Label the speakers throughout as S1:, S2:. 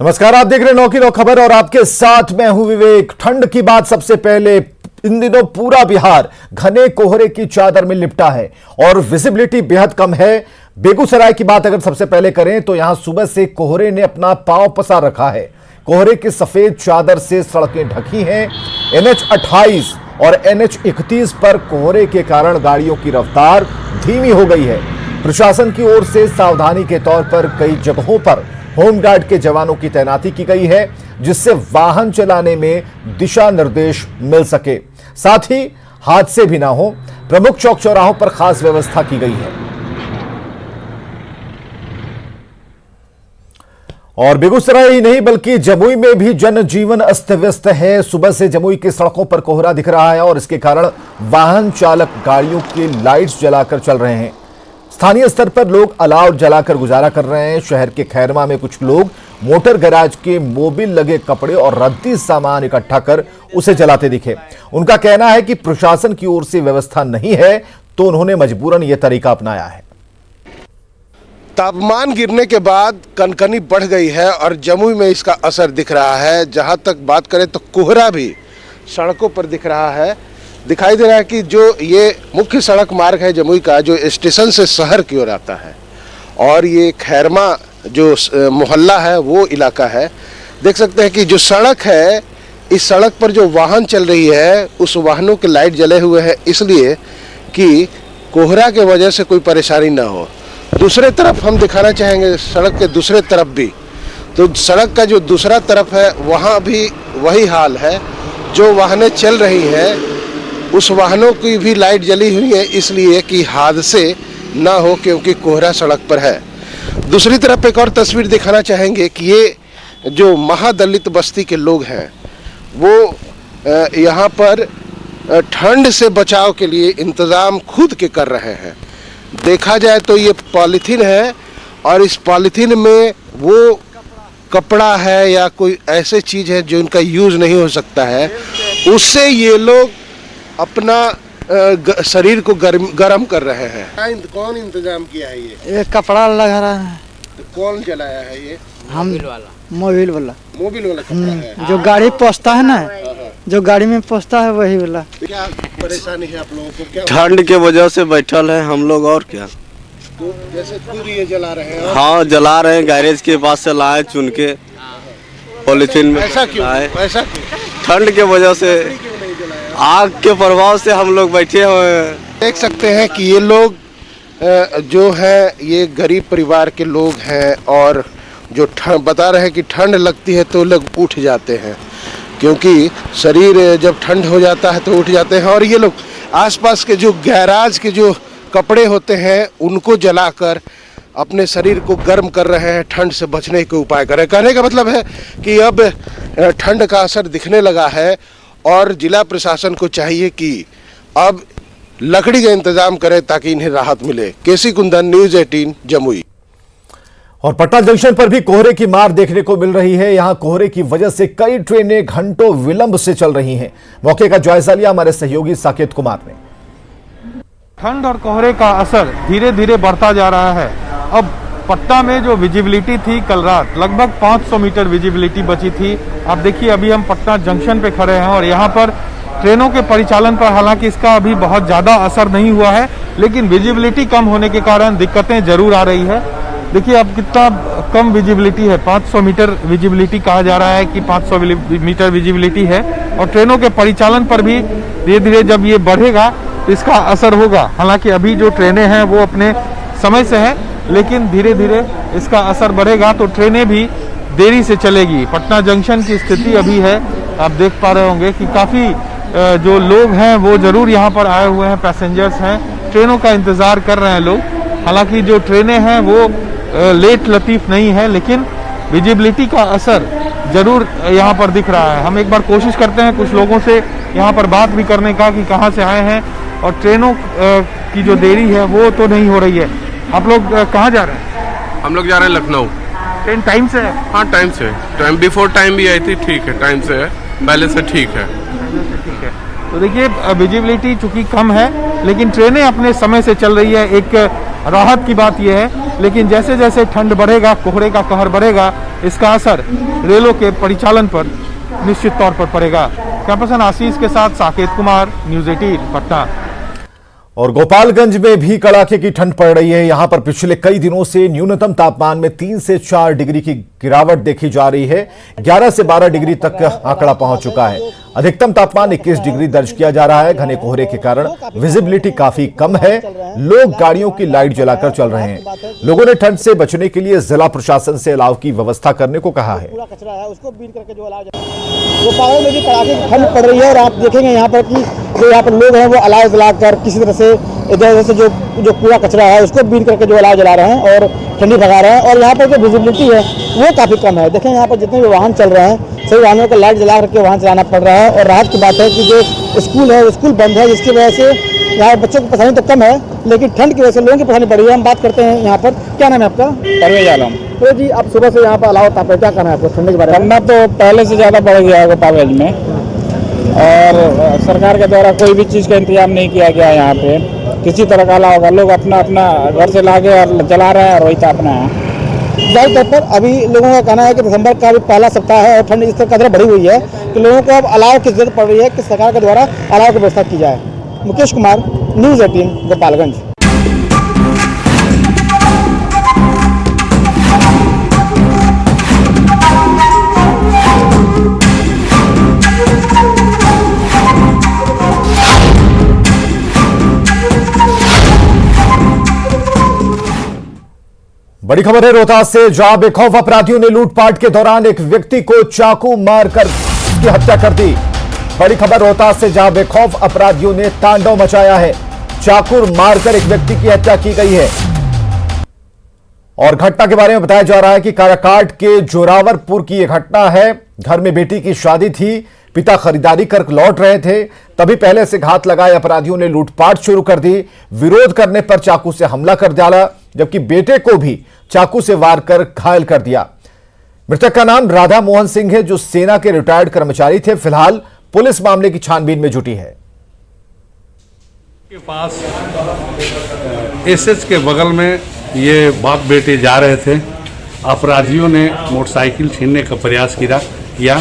S1: नमस्कार, आप देख रहे हैं 9 की 9 खबर और आपके साथ मैं हूं विवेक। ठंड की बात सबसे पहले, इन दिनों पूरा बिहार घने कोहरे की चादर में लिपटा है और विजिबिलिटी बेहद कम है। बेगूसराय की बात अगर सबसे पहले करें तो यहां सुबह से कोहरे ने अपना पांव पसार रखा है। कोहरे की सफेद चादर से सड़कें ढकी हैं। NH 28 और NH 31 पर कोहरे के कारण गाड़ियों की रफ्तार धीमी हो गई है। प्रशासन की ओर से सावधानी के तौर पर कई जगहों पर होमगार्ड के जवानों की तैनाती की गई है, जिससे वाहन चलाने में दिशा निर्देश मिल सके, साथ ही हादसे भी ना हो। प्रमुख चौक चौराहों पर खास व्यवस्था की गई है। और बेगूसराय ही नहीं बल्कि जमुई में भी जनजीवन अस्त व्यस्त है। सुबह से जमुई की सड़कों पर कोहरा दिख रहा है और इसके कारण वाहन चालक गाड़ियों की लाइट्स जलाकर चल रहे हैं। स्थानीय स्तर पर लोग अलाव जलाकर गुजारा कर रहे हैं। शहर के खैरमा में कुछ लोग मोटर गैराज के मोबिल लगे कपड़े और रद्दी सामान इकट्ठा कर उसे जलाते दिखे। उनका कहना है कि प्रशासन की ओर से व्यवस्था नहीं है, तो उन्होंने मजबूरन यह तरीका अपनाया है।
S2: तापमान गिरने के बाद कनकनी बढ़ गई है और जमुई में इसका असर दिख रहा है। जहां तक बात करें तो कोहरा भी सड़कों पर दिख रहा है। दिखाई दे रहा है कि जो ये मुख्य सड़क मार्ग है जमुई का, जो स्टेशन से शहर की ओर आता है, और ये खैरमा जो मोहल्ला है वो इलाका है। देख सकते हैं कि जो सड़क है, इस सड़क पर जो वाहन चल रही है उस वाहनों के लाइट जले हुए हैं, इसलिए कि कोहरा के वजह से कोई परेशानी ना हो। दूसरे तरफ हम दिखाना चाहेंगे, सड़क के दूसरे तरफ भी, तो सड़क का जो दूसरा तरफ है वहाँ भी वही हाल है। जो वाहनें चल रही हैं उस वाहनों की भी लाइट जली हुई है, इसलिए कि हादसे ना हो, क्योंकि कोहरा सड़क पर है। दूसरी तरफ एक और तस्वीर दिखाना चाहेंगे कि ये जो महादलित बस्ती के लोग हैं वो यहाँ पर ठंड से बचाव के लिए इंतज़ाम खुद के कर रहे हैं। देखा जाए तो ये पॉलीथीन है और इस पॉलीथीन में वो कपड़ा है या कोई ऐसे चीज़ है जो इनका यूज़ नहीं हो सकता है, उससे ये लोग अपना शरीर को गर्म कर रहे हैं। कौन इंतजाम किया है ये
S3: कपड़ा लगा रहा है।
S2: तो कौन जलाया है ये?
S3: हम मोबिल वाला
S2: कपड़ा है
S3: जो गाड़ी पहुँचता है ना, जो गाड़ी में पहुँचता है वही वाला।
S2: क्या परेशानी है आप लोगों को? क्या
S4: ठंड के वजह से बैठल है हम लोग, और क्या।
S2: तो जैसे खुद ये जला रहे हैं?
S4: हाँ, जला रहे हैं। गैरेज के पास से लाए चुन के पॉलीथीन में।
S2: ऐसा क्यों?
S4: ठंड के वजह से, आग के प्रभाव से हम लोग बैठे हुए हैं।
S2: देख सकते हैं कि ये लोग जो है ये गरीब परिवार के लोग हैं और जो बता रहे हैं कि ठंड लगती है तो लोग उठ जाते हैं, क्योंकि शरीर जब ठंड हो जाता है तो उठ जाते हैं। और ये लोग आसपास के जो गैराज के जो कपड़े होते हैं उनको जलाकर अपने शरीर को गर्म कर रहे हैं, ठंड से बचने के उपाय कर रहे हैं। कहने का मतलब है कि अब ठंड का असर दिखने लगा है और जिला प्रशासन को चाहिए कि अब लकड़ी का इंतजाम करे ताकि इन्हें राहत मिले। केसी कुंदन, न्यूज़ 18 जमुई।
S1: और पटना जंक्शन पर भी कोहरे की मार देखने को मिल रही है। यहां कोहरे की वजह से कई ट्रेनें घंटों विलंब से चल रही हैं। मौके का जायजा लिया हमारे सहयोगी साकेत कुमार ने।
S5: ठंड और कोहरे का असर धीरे धीरे बढ़ता जा रहा है। अब पटना में जो विजिबिलिटी थी कल रात, लगभग 500 मीटर विजिबिलिटी बची थी। आप देखिए, अभी हम पटना जंक्शन पे खड़े हैं और यहाँ पर ट्रेनों के परिचालन पर हालांकि इसका अभी बहुत ज़्यादा असर नहीं हुआ है, लेकिन विजिबिलिटी कम होने के कारण दिक्कतें जरूर आ रही है। देखिए अब कितना कम विजिबिलिटी है, 500 मीटर विजिबिलिटी कहा जा रहा है कि 500 मीटर विजिबिलिटी है, और ट्रेनों के परिचालन पर भी धीरे धीरे जब ये बढ़ेगा तो इसका असर होगा। हालांकि अभी जो ट्रेनें हैं वो अपने समय से हैं, लेकिन धीरे धीरे इसका असर बढ़ेगा तो ट्रेनें भी देरी से चलेगी। पटना जंक्शन की स्थिति अभी है, आप देख पा रहे होंगे कि काफ़ी जो लोग हैं वो ज़रूर यहाँ पर आए हुए हैं, पैसेंजर्स हैं, ट्रेनों का इंतज़ार कर रहे हैं लोग। हालांकि जो ट्रेनें हैं वो लेट लतीफ़ नहीं है, लेकिन विजिबिलिटी का असर ज़रूर यहाँ पर दिख रहा है। हम एक बार कोशिश करते हैं कुछ लोगों से यहाँ पर बात भी करने का कि कहाँ से आए हैं और ट्रेनों की जो देरी है वो तो नहीं हो रही है। आप लोग कहाँ जा रहे हैं?
S6: हम लोग जा रहे हैं लखनऊ।
S5: ट्रेन टाइम से है?
S6: हाँ, टाइम से। टाइम बिफोर टाइम भी आई थी, ठीक है, टाइम से है, पहले से ठीक है।
S5: ठीक है, तो देखिए विजिबिलिटी चूंकि कम है लेकिन ट्रेनें अपने समय से चल रही है। एक राहत की बात यह है, लेकिन जैसे जैसे ठंड बढ़ेगा, कोहरे का कहर बढ़ेगा, इसका असर रेलों के परिचालन पर निश्चित तौर पर पड़ेगा। कैंपसन आशीष के साथ साकेत कुमार, न्यूज़ 18 पटना।
S1: और गोपालगंज में भी कड़ाके की ठंड पड़ रही है। यहां पर पिछले कई दिनों से न्यूनतम तापमान में 3 से 4 डिग्री की गिरावट देखी जा रही है। 11 से 12 डिग्री तक आंकड़ा पहुंच चुका है। अधिकतम तापमान 21 डिग्री दर्ज किया जा रहा है। घने कोहरे के कारण विजिबिलिटी काफी कम है। लोग गाड़ियों की लाइट जलाकर चल रहे हैं। लोगों ने ठंड से बचने के लिए जिला प्रशासन से अलाव की व्यवस्था करने को कहा है।
S7: गोपालगंज में भी कड़ाके की ठंड पड़ रही है और आप देखेंगे यहाँ पर कि जो यहाँ पर लोग हैं वो अलाव जलाकर किसी तरह से इधर उधर से जो कूड़ा कचरा है उसको बीन करके जो अलाव जला रहे हैं और ठंडी भगा रहे हैं। और यहाँ पर जो विजिबिलिटी है वो काफ़ी कम है। देखें यहाँ पर जितने भी वाहन चल रहे हैं सभी वाहनों को लाइट जला करके वाहन चलाना पड़ रहा है। और राहत की बात है कि जो स्कूल है स्कूल बंद है, जिसकी वजह से यहाँ बच्चों की परेशानी तो कम है, लेकिन ठंड की वजह से लोगों की परेशानी बढ़ रही है। हम बात करते हैं यहाँ पर, क्या नाम है आपका?
S8: परवेज आलम।
S7: तो जी आप सुबह से यहाँ पर अलाव ताप रहे, क्या कहना है आपको ठंड के बारे में?
S8: ठंडा तो पहले से ज़्यादा बढ़ गया है गोपालगंज में और सरकार के द्वारा कोई भी चीज़ का इंतजाम नहीं किया गया है। यहाँ पे किसी तरह का अलाव होगा, लोग अपना अपना घर से ला के और जला रहे हैं और वही तापना है।
S7: जाहिर तौर पर अभी लोगों का कहना है कि दिसंबर का भी पहला सप्ताह है और ठंड इस तरह बढ़ी हुई है कि लोगों को अब अलाव की जरूरत पड़ रही है कि सरकार के द्वारा अलाव की व्यवस्था की जाए। मुकेश कुमार, न्यूज़ 18 गोपालगंज।
S1: बड़ी खबर है रोहतास से, जहां बेखौफ अपराधियों ने लूटपाट के दौरान एक व्यक्ति को चाकू मारकर उसकी हत्या कर दी। बड़ी खबर रोहतास से, जहां बेखौफ अपराधियों ने तांडव मचाया है। चाकू मारकर एक व्यक्ति की हत्या की गई है। और घटना के बारे में बताया जा रहा है कि काराकाट के जोरावरपुर की यह घटना है। घर में बेटी की शादी थी, पिता खरीदारी कर लौट रहे थे, तभी पहले से घात लगाए अपराधियों ने लूटपाट शुरू कर दी। विरोध करने पर चाकू से हमला कर डाला, जबकि बेटे को भी चाकू से वार कर घायल कर दिया। मृतक का नाम राधा मोहन सिंह है, जो सेना के रिटायर्ड कर्मचारी थे। फिलहाल पुलिस मामले की छानबीन में जुटी है।
S9: के पास एसएच के बगल में ये बाप बेटे जा रहे थे। अपराधियों ने मोटरसाइकिल छीनने का प्रयास किया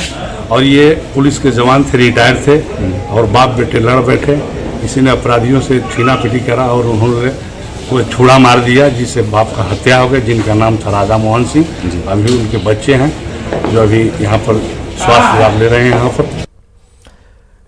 S9: और ये पुलिस के जवान थे, रिटायर थे और बाप बेटे लड़ बैठे। इसी ने अपराधियों से छीना पीटी करा और उन्होंने कोई छुड़ा मार दिया, जिससे बाप का हत्या हो गया, जिनका नाम था राधा मोहन सिंह। अभी उनके बच्चे हैं जो अभी यहाँ पर स्वास्थ्य लाभ ले रहे हैं यहाँ पर।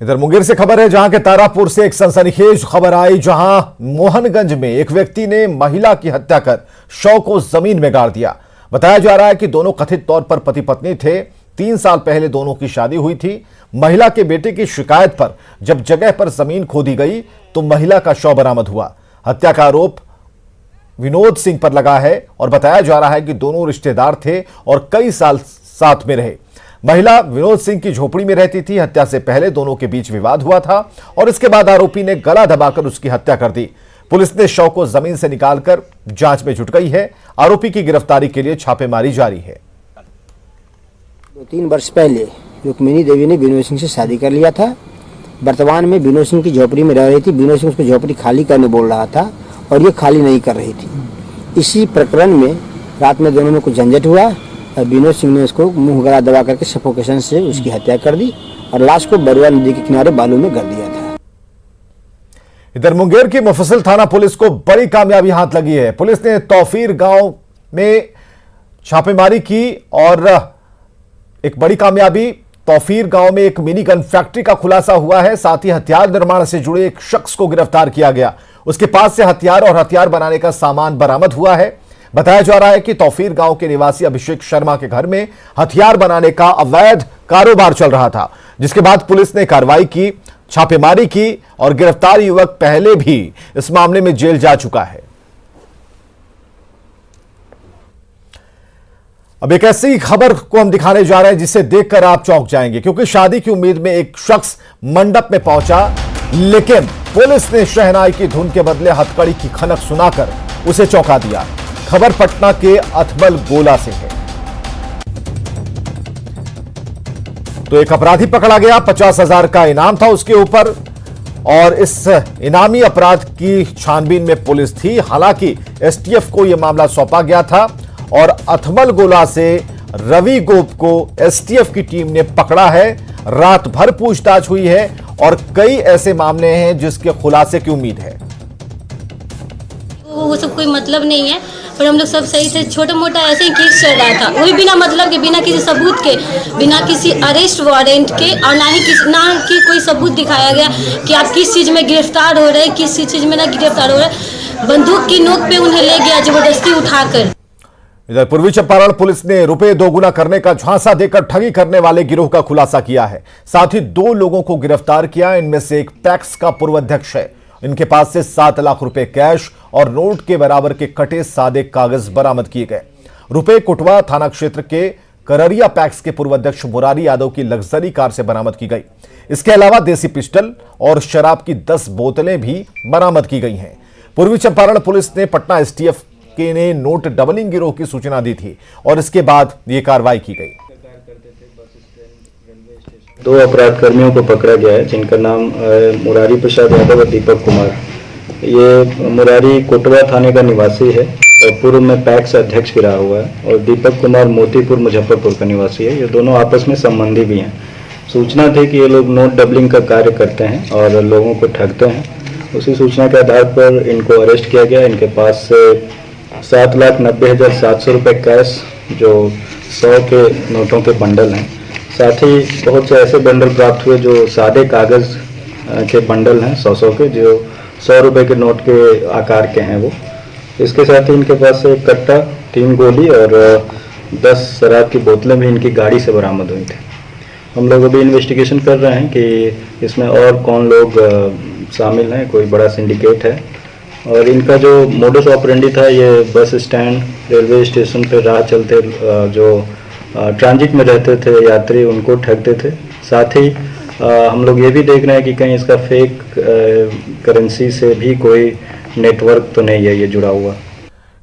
S1: इधर मुंगेर से खबर है, जहां के तारापुर से एक सनसनीखेज खबर आई, जहां मोहनगंज में एक व्यक्ति ने महिला की हत्या कर शव को जमीन में गाड़ दिया। बताया जा रहा है कि दोनों कथित तौर पर पति पत्नी थे। 3 साल पहले दोनों की शादी हुई थी। महिला के बेटे की शिकायत पर जब जगह पर जमीन खोदी गई तो महिला का शव बरामद हुआ। हत्या का आरोप विनोद सिंह पर लगा है और बताया जा रहा है कि दोनों रिश्तेदार थे और कई साल साथ में रहे। महिला विनोद सिंह की झोपड़ी में रहती थी। हत्या से पहले दोनों के बीच विवाद हुआ था और इसके बाद आरोपी ने गला दबाकर उसकी हत्या कर दी। पुलिस ने शव को जमीन से निकालकर जांच में जुट गई है। आरोपी की गिरफ्तारी के लिए छापेमारी जारी है।
S10: 2-3 वर्ष पहले रुक्मिणी देवी ने विनोद सिंह से शादी कर लिया था। वर्तमान में विनोद सिंह की झोपड़ी में रह रही थी। विनोद सिंह उसको झोपड़ी खाली करने बोल रहा था और ये खाली नहीं कर रही थी। इसी प्रकरण में रात में दोनों में कुछ झंझट हुआ और विनोद सिंह ने उसको मुंह गला दबा करके सफोकेशन से उसकी हत्या कर दी और लाश को बरुआ नदी के किनारे बालू में कर दिया था।
S1: इधर मुंगेर की मुफस्सिल थाना पुलिस को बड़ी कामयाबी हाथ लगी है। पुलिस ने तौफीर गांव में छापेमारी की और एक बड़ी कामयाबी, तौफीर गांव में एक मिनी गन फैक्ट्री का खुलासा हुआ है। साथ ही हथियार निर्माण से जुड़े एक शख्स को गिरफ्तार किया गया। उसके पास से हथियार और हथियार बनाने का सामान बरामद हुआ है। बताया जा रहा है कि तौफीर गांव के निवासी अभिषेक शर्मा के घर में हथियार बनाने का अवैध कारोबार चल रहा था, जिसके बाद पुलिस ने कार्रवाई की, छापेमारी की और गिरफ्तार युवक पहले भी इस मामले में जेल जा चुका है। अब एक ऐसी खबर को हम दिखाने जा रहे हैं जिसे देखकर आप चौंक जाएंगे, क्योंकि शादी की उम्मीद में एक शख्स मंडप में पहुंचा, लेकिन पुलिस ने शहनाई की धुन के बदले हथकड़ी की खनक सुनाकर उसे चौंका दिया। खबर पटना के अथमल गोला से है। तो एक अपराधी पकड़ा गया, 50,000 का इनाम था उसके ऊपर। और इस इनामी अपराध की छानबीन में पुलिस थी। हालांकि एसटीएफ को यह मामला सौंपा गया था और अथमल गोला से रवि गोप को एसटीएफ की टीम ने पकड़ा है। रात भर पूछताछ हुई है और कई ऐसे मामले हैं जिसके खुलासे की उम्मीद है।
S11: वो सब कोई मतलब नहीं है, पर हम लोग सब सही थे। छोटा मोटा ऐसे ही केस चल रहा था, वो भी बिना मतलब के, बिना किसी सबूत के, बिना किसी अरेस्ट वारंट के, और ना ही कोई सबूत दिखाया गया कि आप किस चीज़ में गिरफ्तार हो रहे, किस चीज़ में ना गिरफ्तार हो रहे। बंदूक की नोक पे उन्हें ले गया जबरदस्ती उठाकर।
S1: इधर पूर्वी चंपारण पुलिस ने रुपए दोगुना करने का झांसा देकर ठगी करने वाले गिरोह का खुलासा किया है। साथ ही 2 लोगों को गिरफ्तार किया। इनमें से एक पैक्स का पूर्व अध्यक्ष है। इनके पास से 7 लाख रुपए कैश और नोट के बराबर के कटे सादे कागज बरामद किए गए। रुपए कुटवा थाना क्षेत्र के कररिया पैक्स के पूर्व अध्यक्ष मुरारी यादव की लग्जरी कार से बरामद की गई। इसके अलावा देसी पिस्टल और शराब की 10 बोतलें भी बरामद की गई हैं। पूर्वी चंपारण पुलिस ने पटना एसटीएफ के ने नोट डबलिंग गिरोह की सूचना दी थी और इसके बाद ये कार्रवाई की गई।
S12: 2 अपराध कर्मियों को पकड़ा गया है जिनका नाम मुरारी प्रसाद यादव और दीपक कुमार। ये मुरारी कोटवा थाने का निवासी है और पूर्व में पैक्स अध्यक्ष भी रहा हुआ है, और दीपक कुमार मोतीपुर मुजफ्फरपुर का निवासी है। ये दोनों आपस में संबंधी भी हैं। सूचना थी कि ये लोग नोट डबलिंग का कार्य करते हैं और लोगों को ठगते हैं। उसी सूचना के आधार पर इनको अरेस्ट किया गया। इनके पास से 7,90,700 रुपये कैश, जो 100 के नोटों के बंडल हैं, साथ ही बहुत से ऐसे बंडल प्राप्त हुए जो सादे कागज़ के बंडल हैं 100 के, जो 100 रुपये के नोट के आकार के हैं वो। इसके साथ ही इनके पास से एक कट्टा, 3 गोली और 10 शराब की बोतलें भी इनकी गाड़ी से बरामद हुई थी। हम लोग अभी इन्वेस्टिगेशन कर रहे हैं कि इसमें और कौन लोग शामिल हैं। कोई बड़ा सिंडिकेट है और इनका जो मोडस ऑपरेंडी था, ये बस स्टैंड, रेलवे स्टेशन पे राह चलते जो ट्रांजिट में रहते थे यात्री, उनको ठगते थे। साथ ही हम लोग ये भी देख रहे हैं कि कहीं इसका फेक करेंसी से भी कोई नेटवर्क तो नहीं है ये जुड़ा हुआ।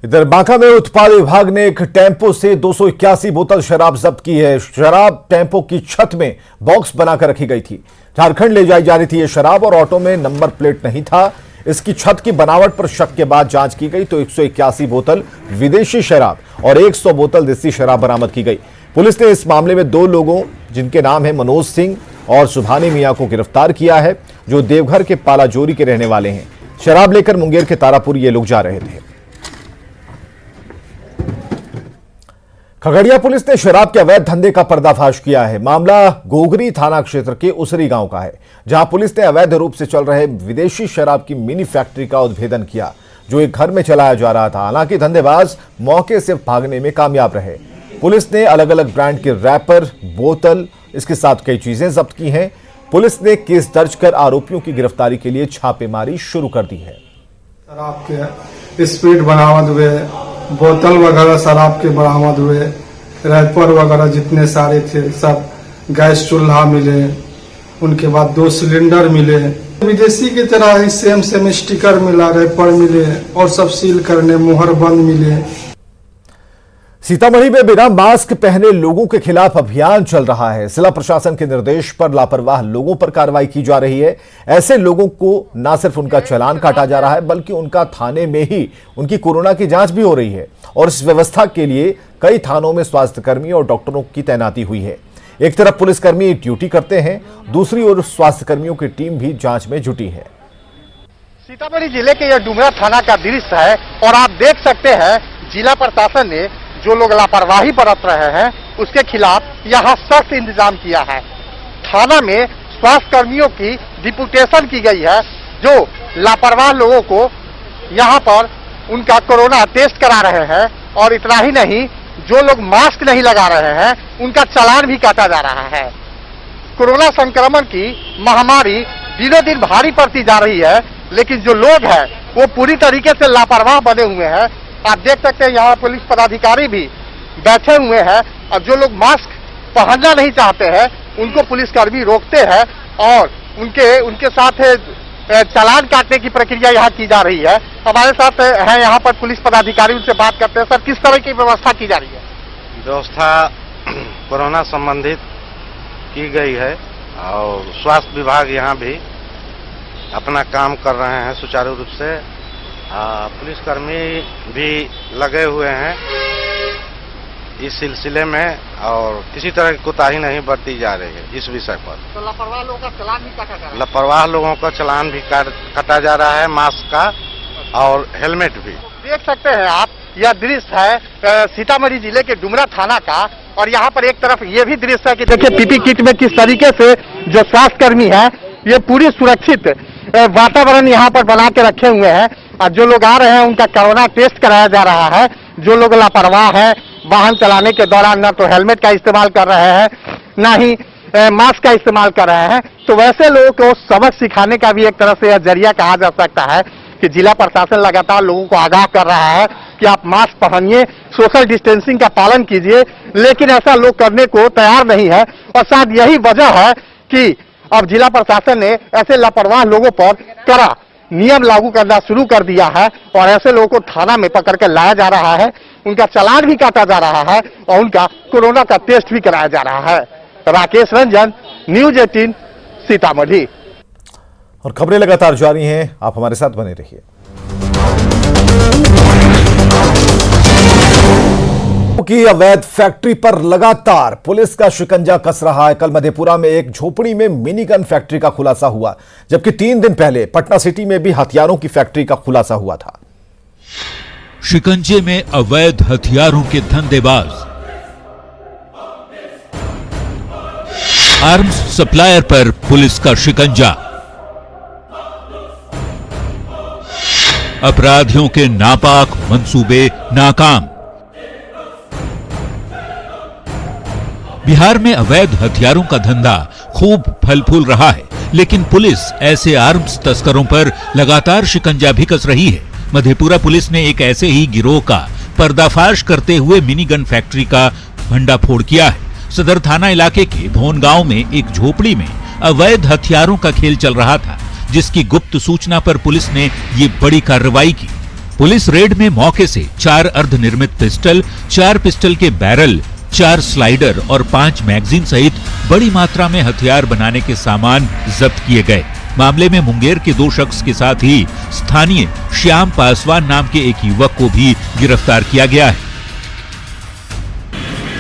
S1: इधर बांका में उत्पाद विभाग ने एक टेम्पो से 281 बोतल शराब जब्त की है। शराब टेम्पो की छत में बॉक्स बनाकर रखी गई थी। झारखंड ले जाई जा रही थी यह शराब और ऑटो में नंबर प्लेट नहीं था। इसकी छत की बनावट पर शक के बाद जांच की गई तो 181 बोतल विदेशी शराब और 100 बोतल देसी शराब बरामद की गई। पुलिस ने इस मामले में 2 लोगों जिनके नाम है मनोज सिंह और सुभानी मियां को गिरफ्तार किया है, जो देवघर के पालाजोरी के रहने वाले हैं। शराब लेकर मुंगेर के तारापुर ये लोग जा रहे थे। खगड़िया पुलिस ने शराब के अवैध धंधे का पर्दाफाश किया है। मामला गोगरी थाना क्षेत्र के उसरी गांव का है, जहां पुलिस ने अवैध रूप से चल रहे विदेशी शराब की मिनी फैक्ट्री का उद्भेदन किया, जो एक घर में चलाया जा रहा था। हालांकि धंधेबाज मौके से भागने में कामयाब रहे। पुलिस ने अलग अलग ब्रांड के रैपर, बोतल, इसके साथ कई चीजें जब्त की हैं। पुलिस ने केस दर्ज कर आरोपियों की गिरफ्तारी के लिए छापेमारी शुरू कर दी है।
S13: शराब के स्प्रिट बरामद हुए, बोतल वगैरह शराब के बरामद हुए, रैपर वगैरह जितने सारे थे सब, गैस चूल्हा मिले, उनके बाद 2 सिलेंडर मिले, विदेशी की तरह ही सेम स्टिकर मिला, रैपर मिले और सब सील करने मुहर बंद मिले।
S1: सीतामढ़ी में बिना मास्क पहने लोगों के खिलाफ अभियान चल रहा है। जिला प्रशासन के निर्देश पर लापरवाह लोगों पर कार्रवाई की जा रही है। ऐसे लोगों को न सिर्फ उनका चालान काटा जा रहा है, बल्कि उनका थाने में ही उनकी कोरोना की जांच भी हो रही है। और इस व्यवस्था के लिए कई थानों में स्वास्थ्यकर्मी और डॉक्टरों की तैनाती हुई है। एक तरफ पुलिसकर्मी ड्यूटी करते हैं, दूसरी ओर स्वास्थ्यकर्मियों की टीम भी जांच में जुटी है।
S14: सीतामढ़ी जिले के यह डुमरा थाना का दृश्य है और आप देख सकते हैं जिला प्रशासन ने जो लोग लापरवाही बरत रहे हैं उसके खिलाफ यहाँ सख्त इंतजाम किया है। थाना में स्वास्थ्य कर्मियों की डिप्यूटेशन की गई है, जो लापरवाह लोगों को यहाँ पर उनका कोरोना टेस्ट करा रहे हैं। और इतना ही नहीं, जो लोग मास्क नहीं लगा रहे हैं उनका चालान भी काटा जा रहा है। कोरोना संक्रमण की महामारी दिनों दिन भारी पड़ती जा रही है, लेकिन जो लोग हैं वो पूरी तरीके से लापरवाह बने हुए हैं। आप देख सकते हैं यहाँ पुलिस पदाधिकारी भी बैठे हुए हैं और जो लोग मास्क पहनना नहीं चाहते हैं उनको पुलिसकर्मी रोकते हैं और उनके साथ चालान काटने की प्रक्रिया यहाँ की जा रही है। हमारे साथ हैं यहाँ पर पुलिस पदाधिकारी, उनसे बात करते हैं। सर, किस तरह की व्यवस्था की जा रही है?
S15: व्यवस्था कोरोना संबंधित की गई है और स्वास्थ्य विभाग यहाँ भी अपना काम कर रहे हैं सुचारू रूप से। पुलिसकर्मी भी लगे हुए हैं इस सिलसिले में और किसी तरह की कोताही नहीं बरती जा रही है इस विषय पर।
S14: तो लापरवाह लोगों का चालान भी काटा जा रहा है।
S15: लापरवाह लोगों का चालान भी काटा जा रहा है, मास्क का और हेलमेट भी।
S14: देख सकते हैं आप, यह दृश्य है सीतामढ़ी जिले के डुमरा थाना का। और यहाँ पर एक तरफ ये भी दृश्य है कि देखिए पीपी किट में किस तरीके से जो स्वास्थ्यकर्मी है ये पूरी सुरक्षित वातावरण यहाँ पर बना के रखे हुए हैं। और जो लोग आ रहे हैं उनका कोरोना टेस्ट कराया जा रहा है। जो लोग लापरवाह है वाहन चलाने के दौरान न तो हेलमेट का इस्तेमाल कर रहे हैं न ही मास्क का इस्तेमाल कर रहे हैं, तो वैसे लोगों को सबक सिखाने का भी एक तरह से यह जरिया कहा जा सकता है कि जिला प्रशासन लगातार लोगों को आगाह कर रहा है कि आप मास्क पहनिए, सोशल डिस्टेंसिंग का पालन कीजिए। लेकिन ऐसा लोग करने को तैयार नहीं है और शायद यही वजह है कि अब जिला प्रशासन ने ऐसे लापरवाह लोगों पर कड़ा नियम लागू करना शुरू कर दिया है और ऐसे लोगों को थाना में पकड़ कर लाया जा रहा है, उनका चालान भी काटा जा रहा है और उनका कोरोना का टेस्ट भी कराया जा रहा है। राकेश रंजन, न्यूज 18 सीतामढ़ी।
S1: और खबरें लगातार जारी हैं, आप हमारे साथ बने रहिए। की अवैध फैक्ट्री पर लगातार पुलिस का शिकंजा कस रहा है। कल मधेपुरा में एक झोपड़ी में मिनी गन फैक्ट्री का खुलासा हुआ, जबकि 3 दिन पहले पटना सिटी में भी हथियारों की फैक्ट्री का खुलासा हुआ था।
S16: शिकंजे में अवैध हथियारों के धंधेबाज, आर्म्स सप्लायर पर पुलिस का शिकंजा, अपराधियों के नापाक मंसूबे नाकाम। बिहार में अवैध हथियारों का धंधा खूब फल फूल रहा है, लेकिन पुलिस ऐसे आर्म्स तस्करों पर लगातार शिकंजा भी कस रही है। मधेपुरा पुलिस ने एक ऐसे ही गिरोह का पर्दाफाश करते हुए मिनी गन फैक्ट्री का भंडाफोड़ किया है। सदर थाना इलाके के भोन गांव में एक झोपड़ी में अवैध हथियारों का खेल चल रहा था, जिसकी गुप्त सूचना पर पुलिस ने ये बड़ी कार्रवाई की। पुलिस रेड में मौके से 4 अर्धनिर्मित पिस्टल, 4 पिस्टल के बैरल, 4 स्लाइडर और 5 मैगजीन सहित बड़ी मात्रा में हथियार बनाने के सामान जब्त किए गए। मामले में मुंगेर के 2 शख्स के साथ ही स्थानीय श्याम पासवान नाम के एक युवक को भी गिरफ्तार किया गया है।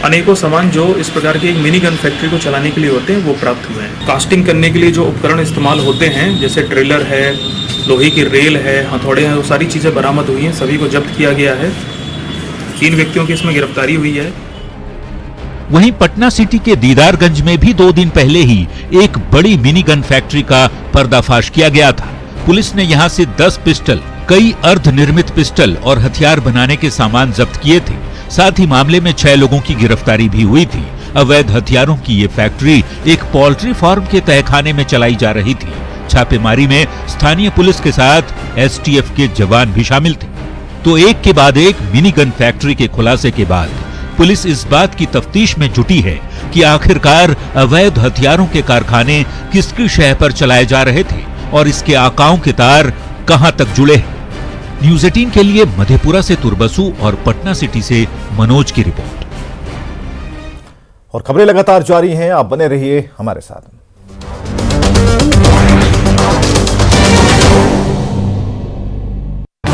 S17: अनेकों सामान जो इस प्रकार की एक मिनी गन फैक्ट्री को चलाने के लिए होते हैं वो प्राप्त हुए हैं। कास्टिंग करने के लिए जो उपकरण इस्तेमाल होते हैं, जैसे ट्रेलर है, लोहे की रेल है, हथौड़े हैं, वो सारी चीजें बरामद हुई हैं, सभी को जब्त किया गया है। 3 व्यक्तियों की इसमें गिरफ्तारी हुई है।
S16: वहीं पटना सिटी के दीदारगंज में भी 2 दिन पहले ही एक बड़ी मिनी गन फैक्ट्री का पर्दाफाश किया गया था। पुलिस ने यहां से 10 पिस्टल, कई अर्धनिर्मित पिस्टल और हथियार बनाने के सामान जब्त किए थे। साथ ही मामले में 6 लोगों की गिरफ्तारी भी हुई थी। अवैध हथियारों की ये फैक्ट्री एक पोल्ट्री फार्म के तहखाने में चलाई जा रही थी। छापेमारी में स्थानीय पुलिस के साथ एसटीएफ के जवान भी शामिल थे। तो एक के बाद एक मिनी गन फैक्ट्री के खुलासे के बाद पुलिस इस बात की तफ्तीश में जुटी है कि आखिरकार अवैध हथियारों के कारखाने किसकी शह पर चलाए जा रहे थे और इसके आकाओं के तार कहां तक जुड़े हैं। न्यूज 18 के लिए मधेपुरा से तुरबसु और पटना सिटी से मनोज की रिपोर्ट।
S1: और खबरें लगातार जारी हैं, आप बने रहिए हमारे साथ।